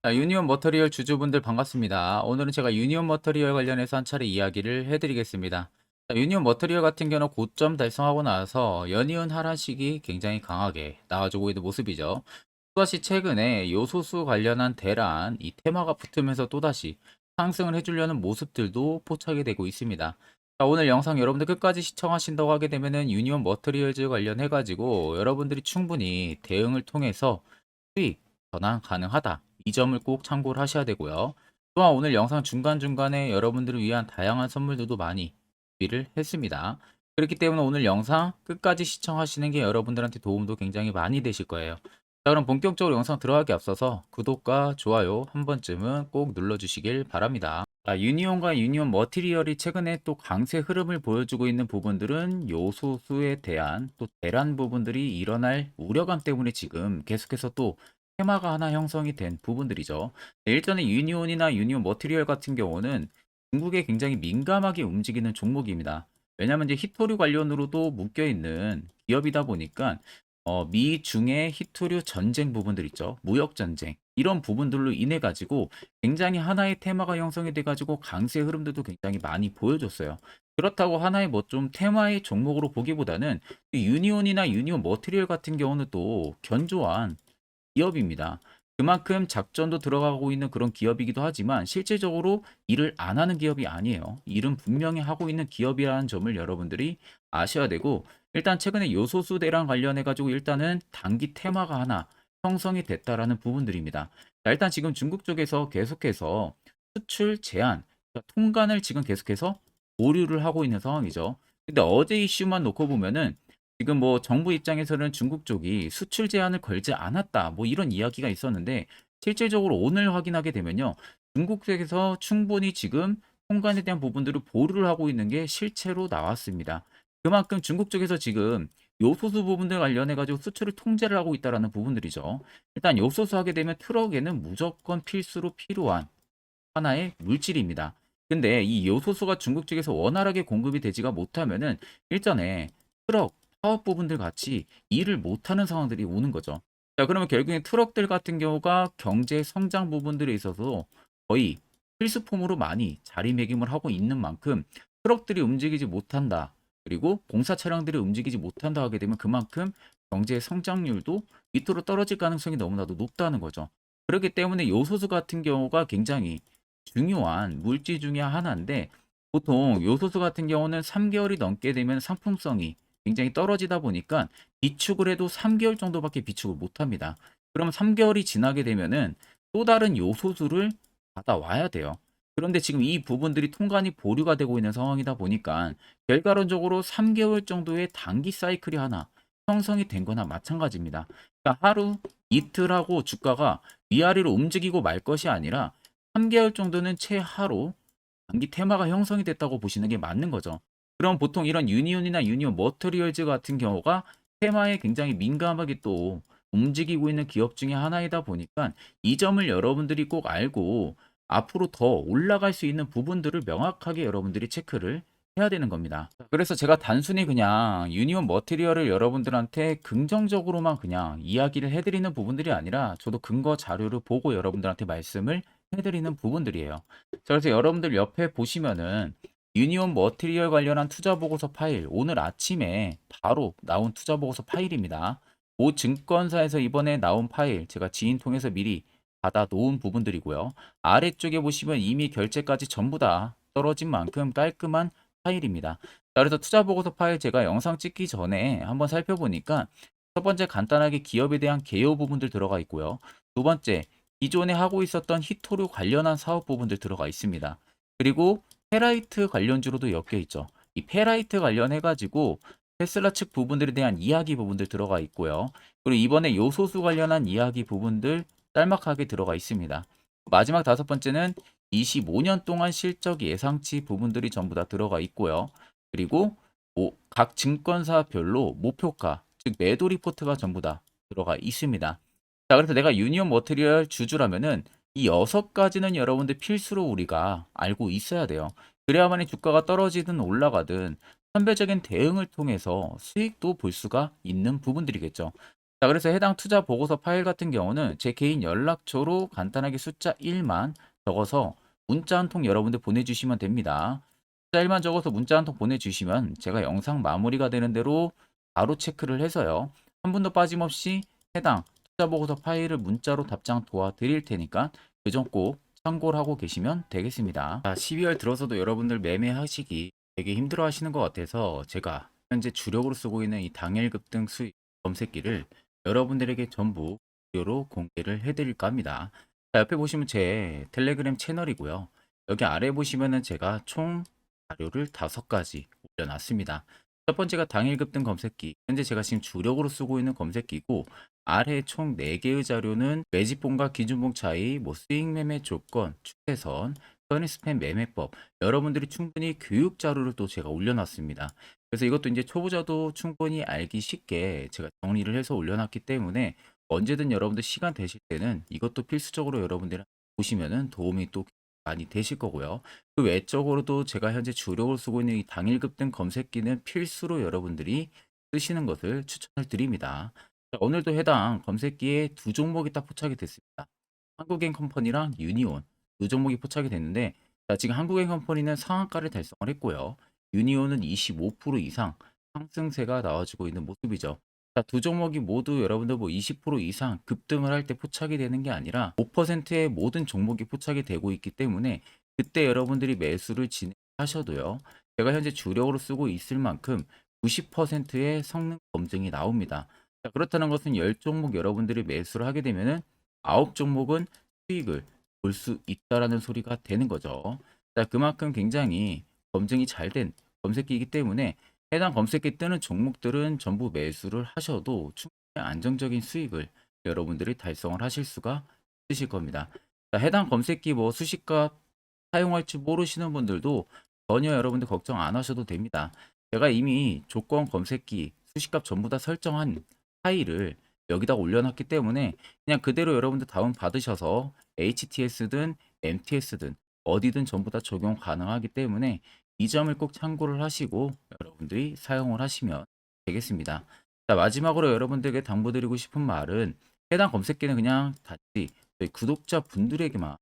자, 유니온 머터리얼 주주분들 반갑습니다. 오늘은 제가 유니온 머터리얼 관련해서 한 차례 이야기를 해드리겠습니다. 자, 유니온 머터리얼 같은 경우는 고점 달성하고 나서 연이은 하락식이 굉장히 강하게 나와주고 있는 모습이죠. 또다시 최근에 요소수 관련한 대란, 이 테마가 붙으면서 또다시 상승을 해주려는 모습들도 포착이 되고 있습니다. 자, 오늘 영상 여러분들 끝까지 시청하신다고 하게 되면은 유니온 머터리얼즈 관련해가지고 여러분들이 충분히 대응을 통해서 수익 전환 가능하다. 이 점을 꼭 참고를 하셔야 되고요. 또한 오늘 영상 중간중간에 여러분들을 위한 다양한 선물들도 많이 준비를 했습니다. 그렇기 때문에 오늘 영상 끝까지 시청하시는 게 여러분들한테 도움도 굉장히 많이 되실 거예요. 자, 그럼 본격적으로 영상 들어가기 앞서서 구독과 좋아요 한 번쯤은 꼭 눌러주시길 바랍니다. 자, 유니온과 유니온 머티리얼이 최근에 또 강세 흐름을 보여주고 있는 부분들은 요소수에 대한 또 대란 부분들이 일어날 우려감 때문에 지금 계속해서 또 테마가 하나 형성이 된 부분들이죠. 네, 일전에 유니온이나 유니온 머티리얼 같은 경우는 중국에 굉장히 민감하게 움직이는 종목입니다. 왜냐하면 이제 히토류 관련으로도 묶여 있는 기업이다 보니까 미 중의 히토류 전쟁 부분들 있죠. 무역 전쟁 이런 부분들로 인해 가지고 굉장히 하나의 테마가 형성이 돼 가지고 강세 흐름들도 굉장히 많이 보여줬어요. 그렇다고 하나의 뭐 좀 테마의 종목으로 보기보다는 유니온이나 유니온 머티리얼 같은 경우는 또 견조한 기업입니다. 그만큼 작전도 들어가고 있는 그런 기업이기도 하지만 실제적으로 일을 안 하는 기업이 아니에요. 일은 분명히 하고 있는 기업이라는 점을 여러분들이 아셔야 되고, 일단 최근에 요소수 대란 관련해 가지고 일단은 단기 테마가 하나 형성이 됐다라는 부분들입니다. 자, 일단 지금 중국 쪽에서 계속해서 수출 제한, 그러니까 통관을 지금 계속해서 보류를 하고 있는 상황이죠. 근데 어제 이슈만 놓고 보면은 지금 뭐 정부 입장에서는 중국 쪽이 수출 제한을 걸지 않았다, 뭐 이런 이야기가 있었는데, 실질적으로 오늘 확인하게 되면요, 중국 쪽에서 충분히 지금 통관에 대한 부분들을 보류를 하고 있는 게 실체로 나왔습니다. 그만큼 중국 쪽에서 지금 요소수 부분들 관련해 가지고 수출을 통제를 하고 있다라는 부분들이죠. 일단 요소수 하게 되면 트럭에는 무조건 필수로 필요한 하나의 물질입니다. 근데 이 요소수가 중국 쪽에서 원활하게 공급이 되지가 못하면은 일전에 트럭, 사업 부분들 같이 일을 못하는 상황들이 오는 거죠. 자, 그러면 결국엔 트럭들 같은 경우가 경제 성장 부분들에 있어서 거의 필수품으로 많이 자리매김을 하고 있는 만큼 트럭들이 움직이지 못한다. 그리고 공사 차량들이 움직이지 못한다 하게 되면 그만큼 경제 성장률도 밑으로 떨어질 가능성이 너무나도 높다는 거죠. 그렇기 때문에 요소수 같은 경우가 굉장히 중요한 물질 중에 하나인데, 보통 요소수 같은 경우는 3개월이 넘게 되면 상품성이 굉장히 떨어지다 보니까 비축을 해도 3개월 정도밖에 비축을 못 합니다. 그러면 3개월이 지나게 되면은 또 다른 요소수를 받아와야 돼요. 그런데 지금 이 부분들이 통관이 보류가 되고 있는 상황이다 보니까 결과론적으로 3개월 정도의 단기 사이클이 하나 형성이 된 거나 마찬가지입니다. 그러니까 하루 이틀하고 주가가 위아래로 움직이고 말 것이 아니라 3개월 정도는 최하로 단기 테마가 형성이 됐다고 보시는 게 맞는 거죠. 그럼 보통 이런 유니온이나 유니온 머터리얼즈 같은 경우가 테마에 굉장히 민감하게 또 움직이고 있는 기업 중에 하나이다 보니까 이 점을 여러분들이 꼭 알고 앞으로 더 올라갈 수 있는 부분들을 명확하게 여러분들이 체크를 해야 되는 겁니다. 그래서 제가 단순히 그냥 유니온 머티리얼을 여러분들한테 긍정적으로만 그냥 이야기를 해드리는 부분들이 아니라 저도 근거 자료를 보고 여러분들한테 말씀을 해드리는 부분들이에요. 자, 그래서 여러분들 옆에 보시면은 유니온 머티리얼 관련한 투자 보고서 파일, 오늘 아침에 바로 나온 투자 보고서 파일입니다. 모 증권사에서 이번에 나온 파일 제가 지인 통해서 미리 받아 놓은 부분들이고요. 아래쪽에 보시면 이미 결제까지 전부 다 떨어진 만큼 깔끔한 파일입니다. 자, 그래서 투자 보고서 파일 제가 영상 찍기 전에 한번 살펴보니까 첫 번째 간단하게 기업에 대한 개요 부분들 들어가 있고요. 두 번째, 기존에 하고 있었던 히토류 관련한 사업 부분들 들어가 있습니다. 그리고 페라이트 관련주로도 엮여 있죠. 이 페라이트 관련해 가지고 테슬라 측 부분들에 대한 이야기 부분들 들어가 있고요. 그리고 이번에 요소수 관련한 이야기 부분들 짤막하게 들어가 있습니다. 마지막 다섯 번째는 25년 동안 실적 예상치 부분들이 전부 다 들어가 있고요. 그리고 각 증권사별로 목표가, 즉 매도 리포트가 전부 다 들어가 있습니다. 자, 그래서 내가 유니온 머티리얼 주주라면은 이 6가지는 여러분들 필수로 우리가 알고 있어야 돼요. 그래야만이 주가가 떨어지든 올라가든 선별적인 대응을 통해서 수익도 볼 수가 있는 부분들이겠죠. 자, 그래서 해당 투자 보고서 파일 같은 경우는 제 개인 연락처로 간단하게 숫자 1만 적어서 문자 한 통 여러분들 보내주시면 됩니다. 숫자 1만 적어서 문자 한 통 보내주시면 제가 영상 마무리가 되는 대로 바로 체크를 해서요. 한 분도 빠짐없이 해당 투자 보고서 파일을 문자로 답장 도와드릴 테니까 그 점 꼭 참고를 하고 계시면 되겠습니다. 자, 12월 들어서도 여러분들 매매하시기 되게 힘들어 하시는 것 같아서 제가 현재 주력으로 쓰고 있는 이 당일 급등 수익 검색기를 여러분들에게 전부 무료로 공개를 해드릴까 합니다. 자, 옆에 보시면 제 텔레그램 채널이고요. 여기 아래 보시면은 제가 총 자료를 5가지 올려놨습니다. 첫 번째가 당일 급등 검색기. 현재 제가 지금 주력으로 쓰고 있는 검색기고, 아래 총 4개의 자료는 매집봉과 기준봉 차이, 뭐 수익 매매 조건, 추세선, 선의 스팸 매매법, 여러분들이 충분히 교육 자료를 또 제가 올려놨습니다. 그래서 이것도 이제 초보자도 충분히 알기 쉽게 제가 정리를 해서 올려놨기 때문에 언제든 여러분들 시간 되실 때는 이것도 필수적으로 여러분들 보시면은 도움이 또 많이 되실 거고요. 그 외적으로도 제가 현재 주력으로 쓰고 있는 이 당일 급등 검색기는 필수로 여러분들이 쓰시는 것을 추천을 드립니다. 자, 오늘도 해당 검색기에 두 종목이 딱 포착이 됐습니다. 한국앤컴퍼니랑 유니온 두 종목이 포착이 됐는데, 자, 지금 한국앤컴퍼니는 상한가를 달성을 했고요. 유니온은 25% 이상 상승세가 나와주고 있는 모습이죠. 자, 두 종목이 모두 여러분들 뭐 20% 이상 급등을 할 때 포착이 되는 게 아니라 5%의 모든 종목이 포착이 되고 있기 때문에 그때 여러분들이 매수를 진행하셔도요. 제가 현재 주력으로 쓰고 있을 만큼 90%의 성능 검증이 나옵니다. 자, 그렇다는 것은 10종목 여러분들이 매수를 하게 되면은 9종목은 수익을 볼 수 있다라는 소리가 되는 거죠. 자, 그만큼 굉장히 검증이 잘 된 검색기이기 때문에 해당 검색기 뜨는 종목들은 전부 매수를 하셔도 충분히 안정적인 수익을 여러분들이 달성을 하실 수가 있으실 겁니다. 자, 해당 검색기 뭐 수식값 사용할지 모르시는 분들도 전혀 여러분들 걱정 안 하셔도 됩니다. 제가 이미 조건 검색기 수식값 전부 다 설정한 파일을 여기다 올려놨기 때문에 그냥 그대로 여러분들 다운 받으셔서 HTS든 MTS든 어디든 전부 다 적용 가능하기 때문에 이 점을 꼭 참고를 하시고 여러분들이 사용을 하시면 되겠습니다. 자, 마지막으로 여러분들에게 당부드리고 싶은 말은 해당 검색기는 그냥 단지 저희 구독자 분들에게만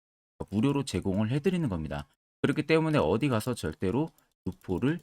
무료로 제공을 해드리는 겁니다. 그렇기 때문에 어디 가서 절대로 루포를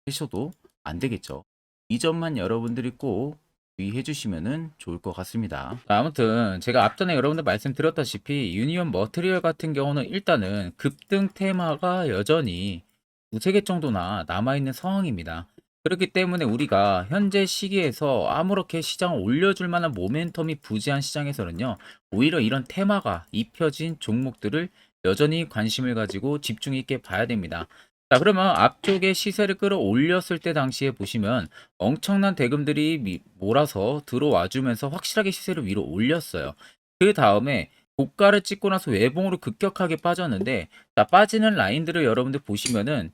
하셔도 안 되겠죠. 이 점만 여러분들이 꼭 주의해 주시면 좋을 것 같습니다. 아무튼 제가 앞전에 여러분들 말씀드렸다시피 유니온 머트리얼 같은 경우는 일단은 급등 테마가 여전히 두세 개 정도나 남아있는 상황입니다. 그렇기 때문에 우리가 현재 시기에서 아무렇게 시장을 올려줄 만한 모멘텀이 부재한 시장에서는요, 오히려 이런 테마가 입혀진 종목들을 여전히 관심을 가지고 집중 있게 봐야 됩니다. 자, 그러면 앞쪽에 시세를 끌어올렸을 때 당시에 보시면 엄청난 대금들이 몰아서 들어와 주면서 확실하게 시세를 위로 올렸어요. 그 다음에 고가를 찍고 나서 외봉으로 급격하게 빠졌는데, 자, 빠지는 라인들을 여러분들 보시면은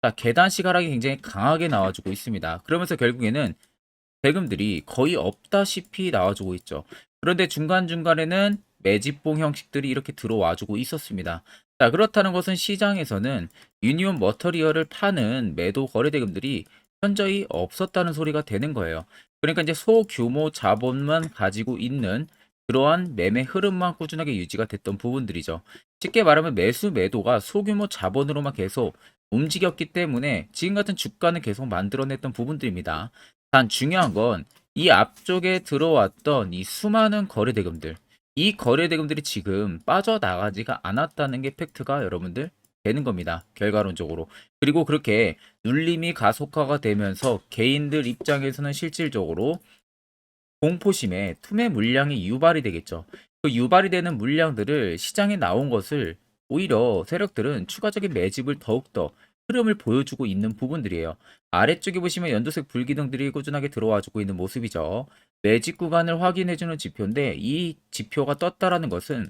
자, 계단식 하락이 굉장히 강하게 나와주고 있습니다. 그러면서 결국에는 대금들이 거의 없다시피 나와주고 있죠. 그런데 중간중간에는 매집봉 형식들이 이렇게 들어와주고 있었습니다. 자, 그렇다는 것은 시장에서는 유니온 머터리얼을 파는 매도 거래 대금들이 현저히 없었다는 소리가 되는 거예요. 그러니까 이제 소규모 자본만 가지고 있는 그러한 매매 흐름만 꾸준하게 유지가 됐던 부분들이죠. 쉽게 말하면 매수 매도가 소규모 자본으로만 계속 움직였기 때문에 지금 같은 주가는 계속 만들어냈던 부분들입니다. 단 중요한 건 이 앞쪽에 들어왔던 이 수많은 거래 대금들, 이 거래 대금들이 지금 빠져나가지가 않았다는 게 팩트가 여러분들 되는 겁니다. 결과론적으로. 그리고 그렇게 눌림이 가속화가 되면서 개인들 입장에서는 실질적으로 공포심에 투매 물량이 유발이 되겠죠. 그 유발이 되는 물량들을 시장에 나온 것을 오히려 세력들은 추가적인 매집을 더욱더 흐름을 보여주고 있는 부분들이에요. 아래쪽에 보시면 연두색 불기둥들이 꾸준하게 들어와주고 있는 모습이죠. 매집 구간을 확인해주는 지표인데 이 지표가 떴다라는 것은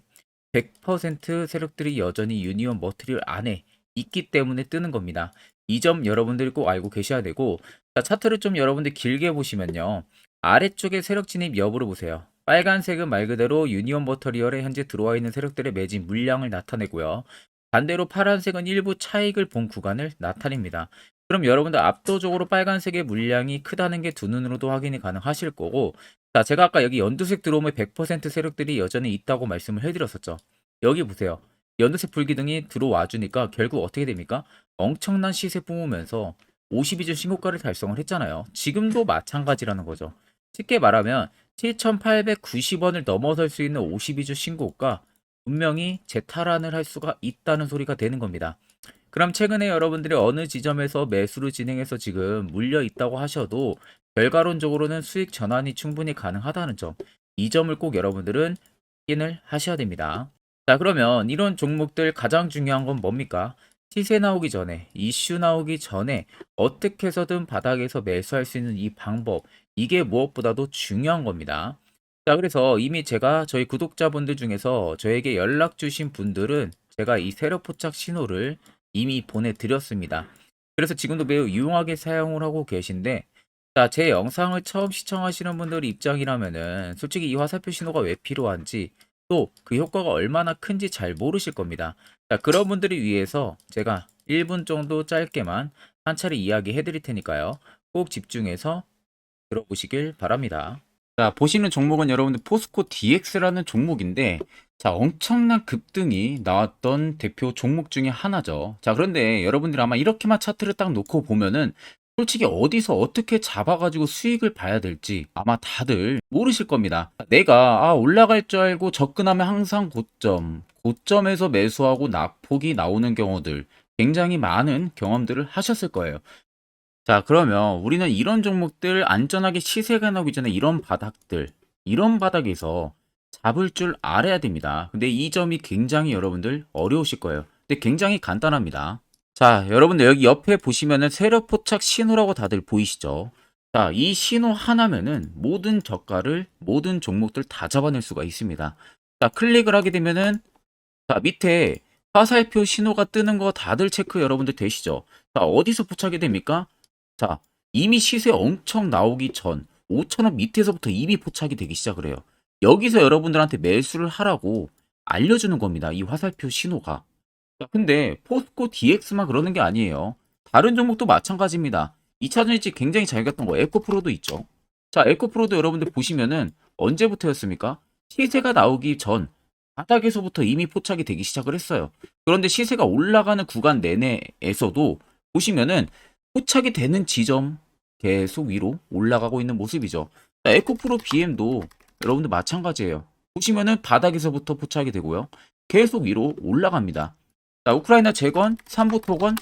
100% 세력들이 여전히 유니온 머트리얼 안에 있기 때문에 뜨는 겁니다. 이 점 여러분들이 꼭 알고 계셔야 되고, 자, 차트를 좀 여러분들 길게 보시면요. 아래쪽에 세력 진입 여부를 보세요. 빨간색은 말 그대로 유니온 머터리얼에 현재 들어와 있는 세력들의 매집 물량을 나타내고요. 반대로 파란색은 일부 차익을 본 구간을 나타냅니다. 그럼 여러분들 압도적으로 빨간색의 물량이 크다는 게 두 눈으로도 확인이 가능하실 거고, 자, 제가 아까 여기 연두색 들어오면 100% 세력들이 여전히 있다고 말씀을 해드렸었죠. 여기 보세요. 연두색 불기둥이 들어와 주니까 결국 어떻게 됩니까? 엄청난 시세 뿜으면서 52주 신고가를 달성을 했잖아요. 지금도 마찬가지라는 거죠. 쉽게 말하면 7,890원을 넘어설 수 있는 52주 신고가, 분명히 재탈환을 할 수가 있다는 소리가 되는 겁니다. 그럼 최근에 여러분들이 어느 지점에서 매수를 진행해서 지금 물려 있다고 하셔도 결과론적으로는 수익 전환이 충분히 가능하다는 점, 이 점을 꼭 여러분들은 확인을 하셔야 됩니다. 자, 그러면 이런 종목들 가장 중요한 건 뭡니까? 시세 나오기 전에, 이슈 나오기 전에 어떻게 해서든 바닥에서 매수할 수 있는 이 방법, 이게 무엇보다도 중요한 겁니다. 자, 그래서 이미 제가 저희 구독자분들 중에서 저에게 연락 주신 분들은 제가 이 세력 포착 신호를 이미 보내드렸습니다. 그래서 지금도 매우 유용하게 사용을 하고 계신데, 자, 제 영상을 처음 시청하시는 분들 입장이라면은 솔직히 이 화살표 신호가 왜 필요한지, 또 그 효과가 얼마나 큰지 잘 모르실 겁니다. 자, 그런 분들을 위해서 제가 1분 정도 짧게만 한 차례 이야기해 드릴 테니까요. 꼭 집중해서 들어보시길 바랍니다. 자, 보시는 종목은 여러분들 포스코 DX라는 종목인데, 자, 엄청난 급등이 나왔던 대표 종목 중에 하나죠. 자, 그런데 여러분들 아마 이렇게만 차트를 딱 놓고 보면은 솔직히 어디서 어떻게 잡아가지고 수익을 봐야 될지 아마 다들 모르실 겁니다. 내가 올라갈 줄 알고 접근하면 항상 고점에서 매수하고 낙폭이 나오는 경우들 굉장히 많은 경험들을 하셨을 거예요. 자, 그러면 우리는 이런 종목들 안전하게 시세가 나오기 전에 이런 바닥에서 잡을 줄 알아야 됩니다. 근데 이 점이 굉장히 여러분들 어려우실 거예요. 근데 굉장히 간단합니다. 자, 여러분들 여기 옆에 보시면은 세력 포착 신호라고 다들 보이시죠? 자, 이 신호 하나면은 모든 저가를, 모든 종목들 다 잡아낼 수가 있습니다. 자, 클릭을 하게 되면은, 자, 밑에 화살표 신호가 뜨는 거 다들 체크 여러분들 되시죠? 자, 어디서 포착이 됩니까? 자, 이미 시세 엄청 나오기 전 5,000원 밑에서부터 이미 포착이 되기 시작을 해요. 여기서 여러분들한테 매수를 하라고 알려주는 겁니다. 이 화살표 신호가. 자, 근데 포스코 DX만 그러는 게 아니에요. 다른 종목도 마찬가지입니다. 2차 전지 굉장히 잘 갔던 거 에코프로도 있죠. 자, 에코프로도 여러분들 보시면은 언제부터였습니까? 시세가 나오기 전 바닥에서부터 이미 포착이 되기 시작을 했어요. 그런데 시세가 올라가는 구간 내내에서도 보시면은 포착이 되는 지점 계속 위로 올라가고 있는 모습이죠. 자, 에코프로 BM도 여러분들 마찬가지예요. 보시면은 바닥에서부터 포착이 되고요. 계속 위로 올라갑니다. 자, 우크라이나 재건, 삼부 토건,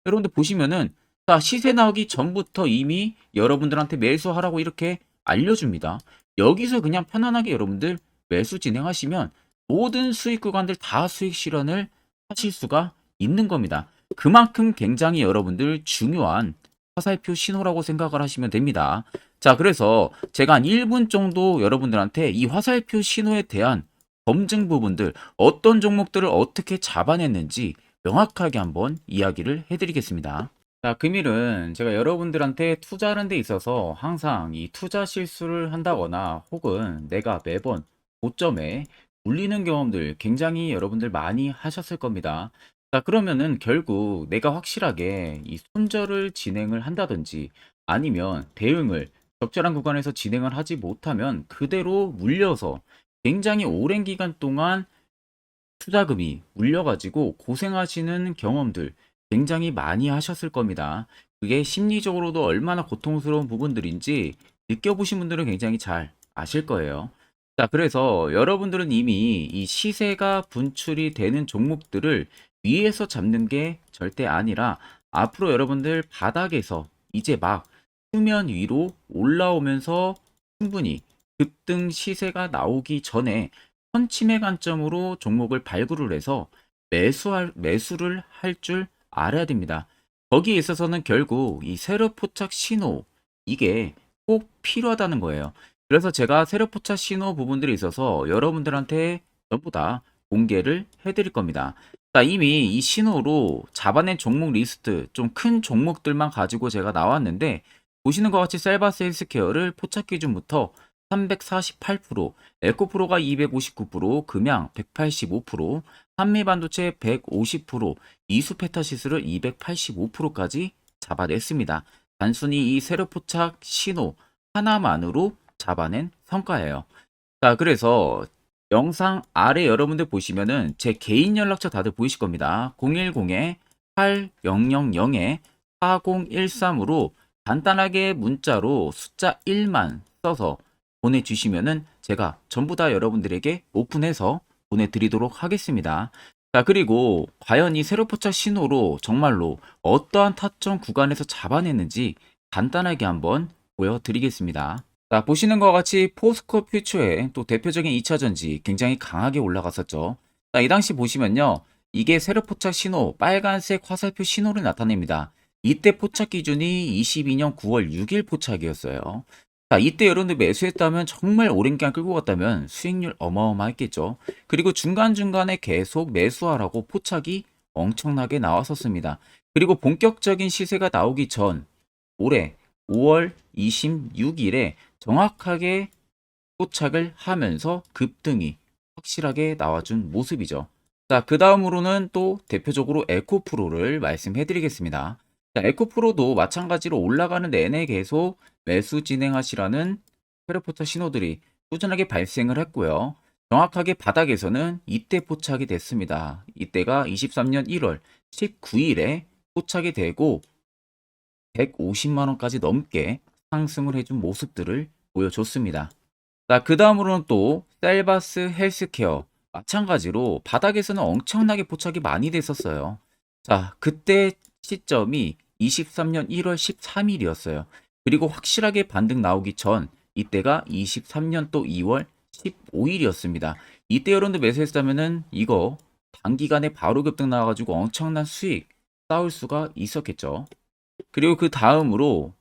여러분들 보시면은 자, 시세 나오기 전부터 이미 여러분들한테 매수하라고 이렇게 알려줍니다. 여기서 그냥 편안하게 여러분들 매수 진행하시면 모든 수익 구간들 다 수익 실현을 하실 수가 있는 겁니다. 그만큼 굉장히 여러분들 중요한 화살표 신호라고 생각을 하시면 됩니다. 자, 그래서 제가 한 1분 정도 여러분들한테 이 화살표 신호에 대한 검증 부분들, 어떤 종목들을 어떻게 잡아냈는지 명확하게 한번 이야기를 해드리겠습니다. 자, 금일은 제가 여러분들한테 투자하는 데 있어서 항상 이 투자 실수를 한다거나 혹은 내가 매번 고점에 물리는 경험들 굉장히 여러분들 많이 하셨을 겁니다. 자, 그러면은 결국 내가 확실하게 이 손절을 진행을 한다든지 아니면 대응을 적절한 구간에서 진행을 하지 못하면 그대로 물려서 굉장히 오랜 기간 동안 투자금이 물려가지고 고생하시는 경험들 굉장히 많이 하셨을 겁니다. 그게 심리적으로도 얼마나 고통스러운 부분들인지 느껴보신 분들은 굉장히 잘 아실 거예요. 자, 그래서 여러분들은 이미 이 시세가 분출이 되는 종목들을 위에서 잡는 게 절대 아니라 앞으로 여러분들 바닥에서 이제 막 수면 위로 올라오면서 충분히 급등 시세가 나오기 전에 선침해 관점으로 종목을 발굴을 해서 매수를 할 줄 알아야 됩니다. 거기에 있어서는 결국 이 세력 포착 신호 이게 꼭 필요하다는 거예요. 그래서 제가 세력 포착 신호 부분들이 있어서 여러분들한테 전부 다 공개를 해드릴 겁니다. 자, 이미 이 신호로 잡아낸 종목 리스트 좀 큰 종목들만 가지고 제가 나왔는데 보시는 것 같이 셀바스 헬스케어를 포착 기준부터 348%, 에코프로가 259%, 금양 185%, 한미반도체 150%, 이수페타시스를 285%까지 잡아냈습니다. 단순히 이 세력 포착 신호 하나만으로 잡아낸 성과예요. 자, 그래서 영상 아래 여러분들 보시면은 제 개인 연락처 다들 보이실 겁니다. 010-8000-4013으로 간단하게 문자로 숫자 1만 써서 보내주시면은 제가 전부 다 여러분들에게 오픈해서 보내드리도록 하겠습니다. 자, 그리고 과연 이 세로포착 신호로 정말로 어떠한 타점 구간에서 잡아냈는지 간단하게 한번 보여드리겠습니다. 자, 보시는 것 같이 포스코 퓨처의 또 대표적인 2차전지 굉장히 강하게 올라갔었죠. 자, 이 당시 보시면요. 이게 세력 포착 신호, 빨간색 화살표 신호를 나타냅니다. 이때 포착 기준이 22년 9월 6일 포착이었어요. 자, 이때 여러분들 매수했다면 정말 오랜 기간 끌고 갔다면 수익률 어마어마했겠죠. 그리고 중간중간에 계속 매수하라고 포착이 엄청나게 나왔었습니다. 그리고 본격적인 시세가 나오기 전 올해 5월 26일에 정확하게 포착을 하면서 급등이 확실하게 나와준 모습이죠. 자, 그 다음으로는 또 대표적으로 에코프로를 말씀해 드리겠습니다. 자, 에코프로도 마찬가지로 올라가는 내내 계속 매수 진행하시라는 페르포터 신호들이 꾸준하게 발생을 했고요. 정확하게 바닥에서는 이때 포착이 됐습니다. 이때가 23년 1월 19일에 포착이 되고 150만 원까지 넘게 상승을 해준 모습들을 보여줬습니다. 자, 그 다음으로는 또 셀바스 헬스케어 마찬가지로 바닥에서는 엄청나게 포착이 많이 됐었어요. 자, 그때 시점이 23년 1월 13일이었어요. 그리고 확실하게 반등 나오기 전 이때가 23년 또 2월 15일이었습니다. 이때 여러분들 매수했다면은 이거 단기간에 바로 급등 나와가지고 엄청난 수익 쌓을 수가 있었겠죠. 그리고 그 다음으로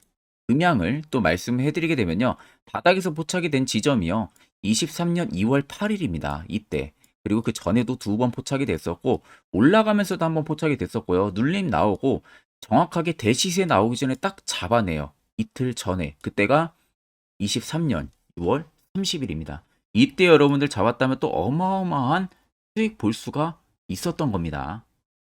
음향을 또 말씀해 드리게 되면요. 바닥에서 포착이 된 지점이요. 23년 2월 8일입니다. 이때. 그리고 그 전에도 두 번 포착이 됐었고 올라가면서도 한번 포착이 됐었고요. 눌림 나오고 정확하게 대시세 나오기 전에 딱 잡아내요. 이틀 전에. 그때가 23년 6월 30일입니다. 이때 여러분들 잡았다면 또 어마어마한 수익 볼 수가 있었던 겁니다.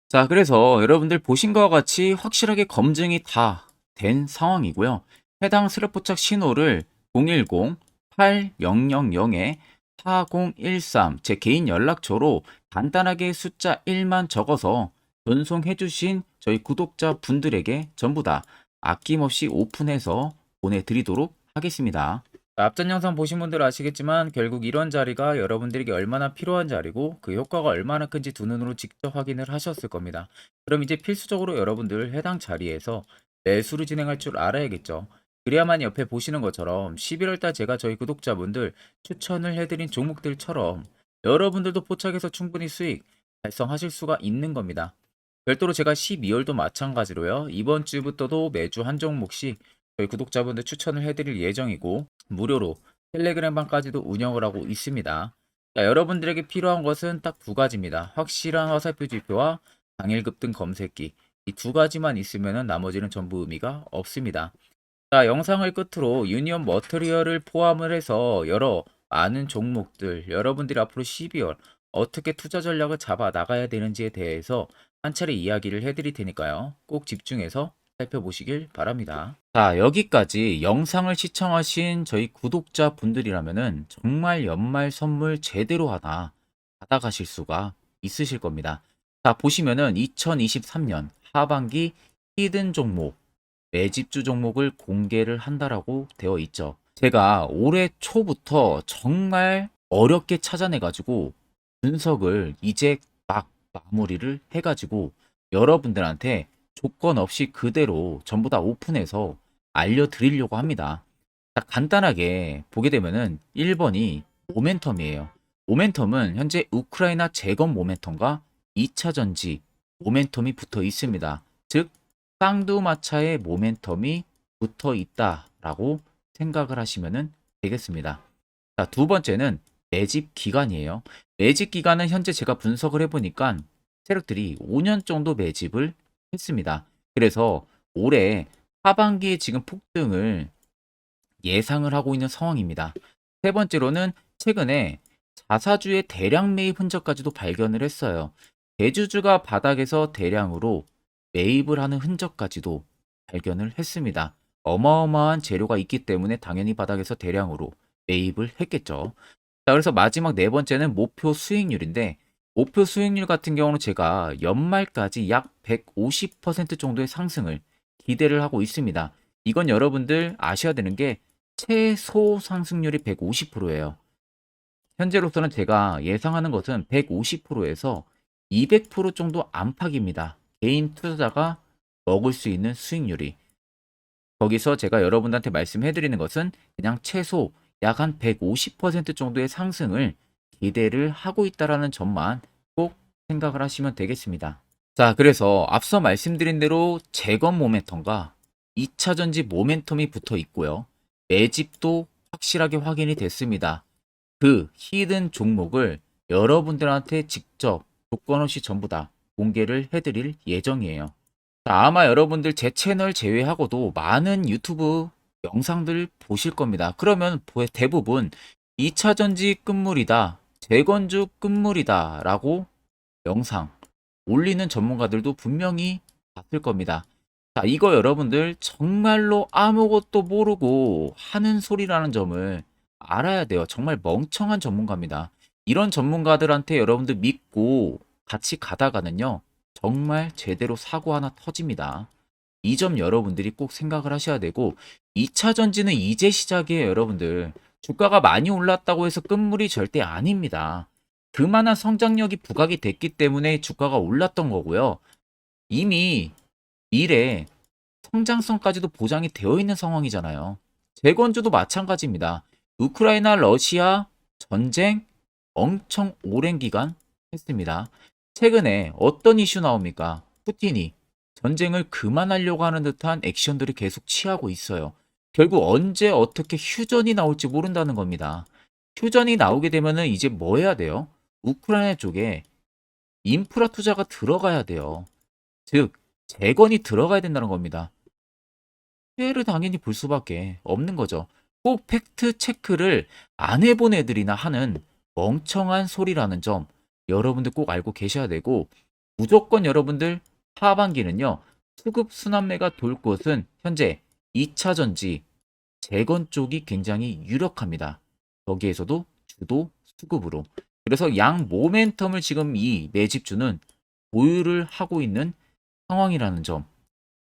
자, 그래서 여러분들 보신 것과 같이 확실하게 검증이 다 된 상황이고요. 해당 스랩 포착 신호를 010-8000-4013 제 개인 연락처로 간단하게 숫자 1만 적어서 전송해 주신 저희 구독자 분들에게 전부 다 아낌없이 오픈해서 보내드리도록 하겠습니다. 앞전 영상 보신 분들 아시겠지만 결국 이런 자리가 여러분들에게 얼마나 필요한 자리고 그 효과가 얼마나 큰지 두 눈으로 직접 확인을 하셨을 겁니다. 그럼 이제 필수적으로 여러분들 해당 자리에서 매수를 진행할 줄 알아야겠죠. 그래야만 옆에 보시는 것처럼 11월달 제가 저희 구독자분들 추천을 해드린 종목들처럼 여러분들도 포착해서 충분히 수익 달성하실 수가 있는 겁니다. 별도로 제가 12월도 마찬가지로요. 이번 주부터도 매주 한 종목씩 저희 구독자분들 추천을 해드릴 예정이고 무료로 텔레그램 방까지도 운영을 하고 있습니다. 자, 여러분들에게 필요한 것은 딱 두 가지입니다. 확실한 화살표 지표와 당일 급등 검색기. 이 두 가지만 있으면 나머지는 전부 의미가 없습니다. 자, 영상을 끝으로 유니온 머터리얼을 포함을 해서 여러 많은 종목들 여러분들이 앞으로 12월 어떻게 투자 전략을 잡아 나가야 되는지에 대해서 한 차례 이야기를 해드릴 테니까요. 꼭 집중해서 살펴보시길 바랍니다. 자, 여기까지 영상을 시청하신 저희 구독자 분들이라면은 정말 연말 선물 제대로 하나 받아가실 수가 있으실 겁니다. 자, 보시면은 2023년 하반기 히든 종목, 매집주 종목을 공개를 한다라고 되어 있죠. 제가 올해 초부터 정말 어렵게 찾아내가지고 분석을 이제 막 마무리를 해가지고 여러분들한테 조건 없이 그대로 전부 다 오픈해서 알려드리려고 합니다. 자, 간단하게 보게 되면은 1번이 모멘텀이에요. 모멘텀은 현재 우크라이나 재건 모멘텀과 2차 전지 모멘텀이 붙어 있습니다. 즉 쌍두마차의 모멘텀이 붙어 있다라고 생각을 하시면 되겠습니다. 자, 두 번째는 매집 기간이에요. 매집 기간은 현재 제가 분석을 해보니까 세력들이 5년 정도 매집을 했습니다. 그래서 올해 하반기에 지금 폭등을 예상을 하고 있는 상황입니다. 세 번째로는 최근에 자사주의 대량 매입 흔적까지도 발견을 했어요. 대주주가 바닥에서 대량으로 매입을 하는 흔적까지도 발견을 했습니다. 어마어마한 재료가 있기 때문에 당연히 바닥에서 대량으로 매입을 했겠죠. 자, 그래서 마지막 네 번째는 목표 수익률인데, 목표 수익률 같은 경우는 제가 연말까지 약 150% 정도의 상승을 기대를 하고 있습니다. 이건 여러분들 아셔야 되는 게 최소 상승률이 150%예요. 현재로서는 제가 예상하는 것은 150%에서 200% 정도 안팎입니다. 개인 투자자가 먹을 수 있는 수익률이. 거기서 제가 여러분들한테 말씀해 드리는 것은 그냥 최소 약 한 150% 정도의 상승을 기대를 하고 있다라는 점만 꼭 생각을 하시면 되겠습니다. 자, 그래서 앞서 말씀드린 대로 재건 모멘텀과 2차 전지 모멘텀이 붙어 있고요. 매집도 확실하게 확인이 됐습니다. 그 히든 종목을 여러분들한테 직접 조건 없이 전부 다 공개를 해드릴 예정이에요. 자, 아마 여러분들 제 채널 제외하고도 많은 유튜브 영상들 보실 겁니다. 그러면 대부분 2차 전지 끝물이다, 재건주 끝물이다 라고 영상 올리는 전문가들도 분명히 봤을 겁니다. 자, 이거 여러분들 정말로 아무것도 모르고 하는 소리라는 점을 알아야 돼요. 정말 멍청한 전문가입니다. 이런 전문가들한테 여러분들 믿고 같이 가다가는요, 정말 제대로 사고 하나 터집니다. 이 점 여러분들이 꼭 생각을 하셔야 되고, 2차 전지는 이제 시작이에요, 여러분들. 주가가 많이 올랐다고 해서 끝물이 절대 아닙니다. 그만한 성장력이 부각이 됐기 때문에 주가가 올랐던 거고요. 이미 미래 성장성까지도 보장이 되어 있는 상황이잖아요. 재건주도 마찬가지입니다. 우크라이나 러시아 전쟁 엄청 오랜 기간 했습니다. 최근에 어떤 이슈 나옵니까? 푸틴이 전쟁을 그만하려고 하는 듯한 액션들을 계속 취하고 있어요. 결국 언제 어떻게 휴전이 나올지 모른다는 겁니다. 휴전이 나오게 되면은 이제 뭐 해야 돼요? 우크라이나 쪽에 인프라 투자가 들어가야 돼요. 즉, 재건이 들어가야 된다는 겁니다. 피해를 당연히 볼 수밖에 없는 거죠. 꼭 팩트 체크를 안 해본 애들이나 하는 멍청한 소리라는 점 여러분들 꼭 알고 계셔야 되고, 무조건 여러분들 하반기는요, 수급 순환매가 돌 곳은 현재 2차 전지 재건 쪽이 굉장히 유력합니다. 거기에서도 주도 수급으로. 그래서 양 모멘텀을 지금 이 매집주는 보유를 하고 있는 상황이라는 점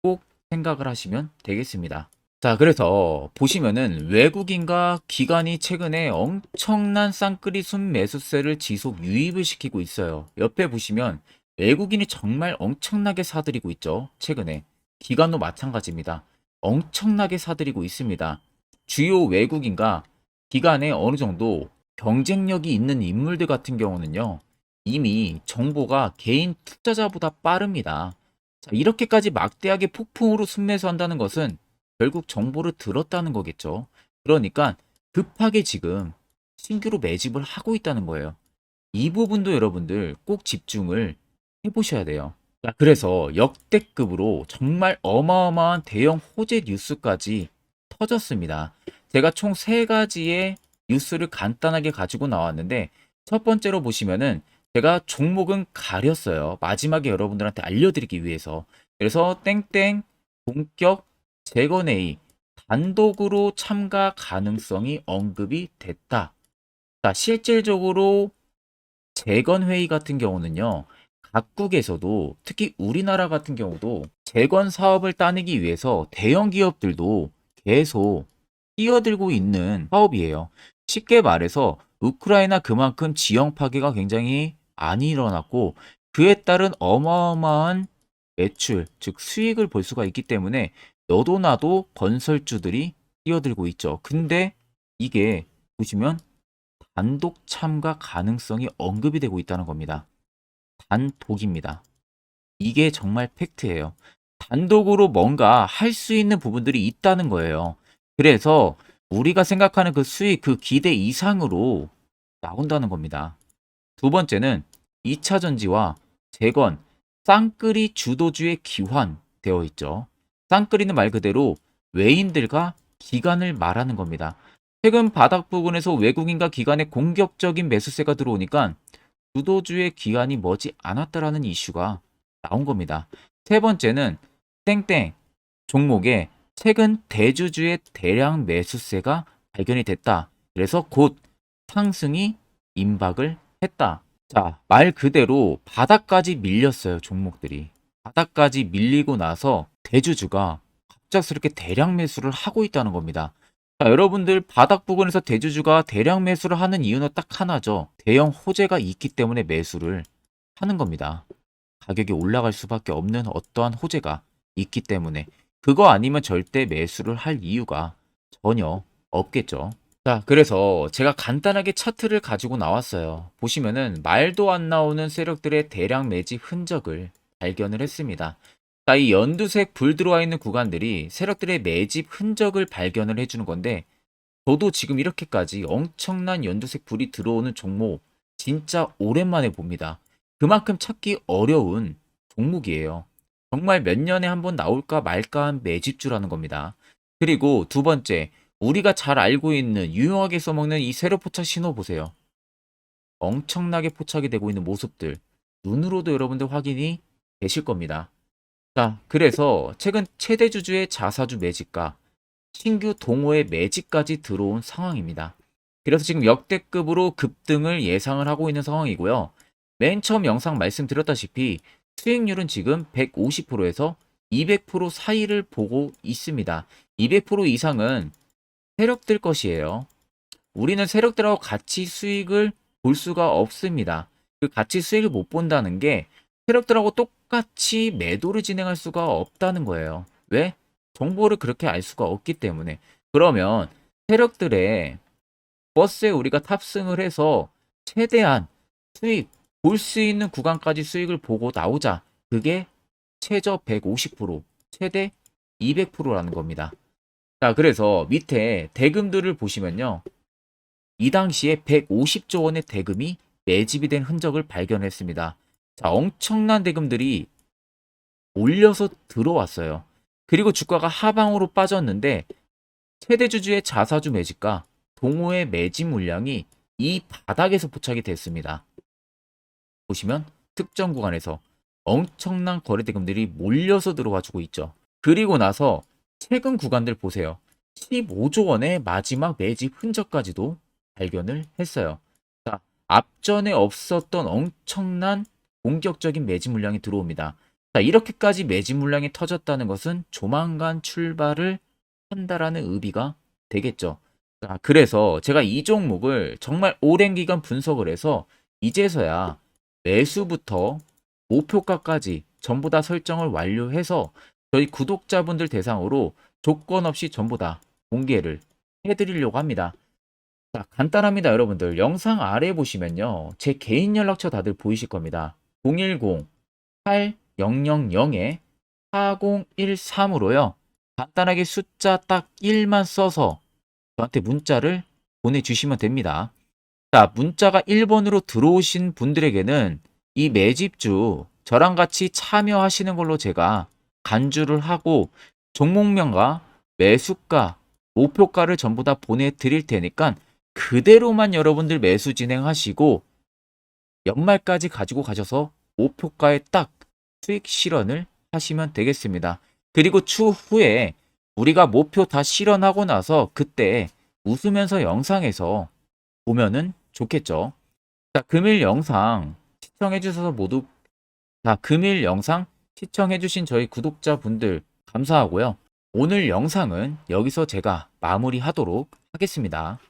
꼭 생각을 하시면 되겠습니다. 자, 그래서 보시면은 외국인과 기관이 최근에 엄청난 쌍끌이 순매수세를 지속 유입을 시키고 있어요. 옆에 보시면 외국인이 정말 엄청나게 사들이고 있죠. 최근에. 기관도 마찬가지입니다. 엄청나게 사들이고 있습니다. 주요 외국인과 기관에 어느 정도 경쟁력이 있는 인물들 같은 경우는요, 이미 정보가 개인 투자자보다 빠릅니다. 자, 이렇게까지 막대하게 폭풍으로 순매수한다는 것은 결국 정보를 들었다는 거겠죠. 그러니까 급하게 지금 신규로 매집을 하고 있다는 거예요. 이 부분도 여러분들 꼭 집중을 해보셔야 돼요. 자, 그래서 역대급으로 정말 어마어마한 대형 호재 뉴스까지 터졌습니다. 제가 총 세 가지의 뉴스를 간단하게 가지고 나왔는데, 첫 번째로 보시면은 제가 종목은 가렸어요. 마지막에 여러분들한테 알려드리기 위해서. 그래서 땡땡 본격 재건회의 단독으로 참가 가능성이 언급이 됐다. 자, 실질적으로 재건회의 같은 경우는요, 각국에서도 특히 우리나라 같은 경우도 재건 사업을 따내기 위해서 대형 기업들도 계속 뛰어들고 있는 사업이에요. 쉽게 말해서 우크라이나 그만큼 지형 파괴가 굉장히 많이 일어났고, 그에 따른 어마어마한 매출, 즉 수익을 볼 수가 있기 때문에 너도 나도 건설주들이 뛰어들고 있죠. 근데 이게 보시면 단독 참가 가능성이 언급이 되고 있다는 겁니다. 단독입니다. 이게 정말 팩트예요. 단독으로 뭔가 할 수 있는 부분들이 있다는 거예요. 그래서 우리가 생각하는 그 수익, 그 기대 이상으로 나온다는 겁니다. 두 번째는 2차 전지와 재건, 쌍끌이 주도주의 기환되어 있죠. 쌍끌이는 말 그대로 외인들과 기관을 말하는 겁니다. 최근 바닥 부근에서 외국인과 기관의 공격적인 매수세가 들어오니까 주도주의 기관이 머지 않았다라는 이슈가 나온 겁니다. 세 번째는 땡땡 종목에 최근 대주주의 대량 매수세가 발견이 됐다. 그래서 곧 상승이 임박을 했다. 자, 말 그대로 바닥까지 밀렸어요, 종목들이. 바닥까지 밀리고 나서 대주주가 갑작스럽게 대량 매수를 하고 있다는 겁니다. 자, 여러분들 바닥 부근에서 대주주가 대량 매수를 하는 이유는 딱 하나죠. 대형 호재가 있기 때문에 매수를 하는 겁니다. 가격이 올라갈 수밖에 없는 어떠한 호재가 있기 때문에 그거 아니면 절대 매수를 할 이유가 전혀 없겠죠. 자, 그래서 제가 간단하게 차트를 가지고 나왔어요. 보시면은 말도 안 나오는 세력들의 대량 매집 흔적을 발견을 했습니다. 자, 이 연두색 불 들어와 있는 구간들이 세력들의 매집 흔적을 발견을 해주는 건데, 저도 지금 이렇게까지 엄청난 연두색 불이 들어오는 종목 진짜 오랜만에 봅니다. 그만큼 찾기 어려운 종목이에요. 정말 몇 년에 한 번 나올까 말까 한 매집주라는 겁니다. 그리고 두 번째, 우리가 잘 알고 있는 유용하게 써먹는 이 세로 포착 신호 보세요. 엄청나게 포착이 되고 있는 모습들 눈으로도 여러분들 확인이 되실 겁니다. 자, 그래서 최근 최대 주주의 자사주 매집과 신규 동호회 매집까지 들어온 상황입니다. 그래서 지금 역대급으로 급등을 예상을 하고 있는 상황이고요. 맨 처음 영상 말씀드렸다시피 수익률은 지금 150%에서 200% 사이를 보고 있습니다. 200% 이상은 세력들 것이에요. 우리는 세력들하고 같이 수익을 볼 수가 없습니다. 그 같이 수익을 못 본다는 게 세력들하고 똑같이 매도를 진행할 수가 없다는 거예요. 왜? 정보를 그렇게 알 수가 없기 때문에. 그러면 세력들의 버스에 우리가 탑승을 해서 최대한 수익 볼 수 있는 구간까지 수익을 보고 나오자. 그게 최저 150%, 최대 200%라는 겁니다. 자, 그래서 밑에 대금들을 보시면요. 이 당시에 150조 원의 대금이 매집이 된 흔적을 발견했습니다. 자, 엄청난 대금들이 올려서 들어왔어요. 그리고 주가가 하방으로 빠졌는데 최대 주주의 자사주 매집과 동호회 매집 물량이 이 바닥에서 포착이 됐습니다. 보시면 특정 구간에서 엄청난 거래 대금들이 몰려서 들어와 주고 있죠. 그리고 나서 최근 구간들 보세요. 15조 원의 마지막 매집 흔적까지도 발견을 했어요. 자, 앞전에 없었던 엄청난 공격적인 매집 물량이 들어옵니다. 자, 이렇게까지 매집 물량이 터졌다는 것은 조만간 출발을 한다라는 의미가 되겠죠. 자, 그래서 제가 이 종목을 정말 오랜 기간 분석을 해서 이제서야 매수부터 목표가까지 전부 다 설정을 완료해서 저희 구독자분들 대상으로 조건 없이 전부 다 공개를 해드리려고 합니다. 자, 간단합니다, 여러분들. 영상 아래 보시면요. 제 개인 연락처 다들 보이실 겁니다. 010-8013-4013으로요. 간단하게 숫자 딱 1만 써서 저한테 문자를 보내주시면 됩니다. 자, 문자가 1번으로 들어오신 분들에게는 이 매집주 저랑 같이 참여하시는 걸로 제가 간주를 하고 종목명과 매수가, 목표가를 전부 다 보내드릴 테니까 그대로만 여러분들 매수 진행하시고 연말까지 가지고 가셔서 목표가에 딱 수익 실현을 하시면 되겠습니다. 그리고 추후에 우리가 목표 다 실현하고 나서 그때 웃으면서 영상에서 보면은 좋겠죠. 자, 금일 영상 시청해 주셔서 모두 금일 영상 시청해 주신 저희 구독자분들 감사하고요. 오늘 영상은 여기서 제가 마무리하도록 하겠습니다.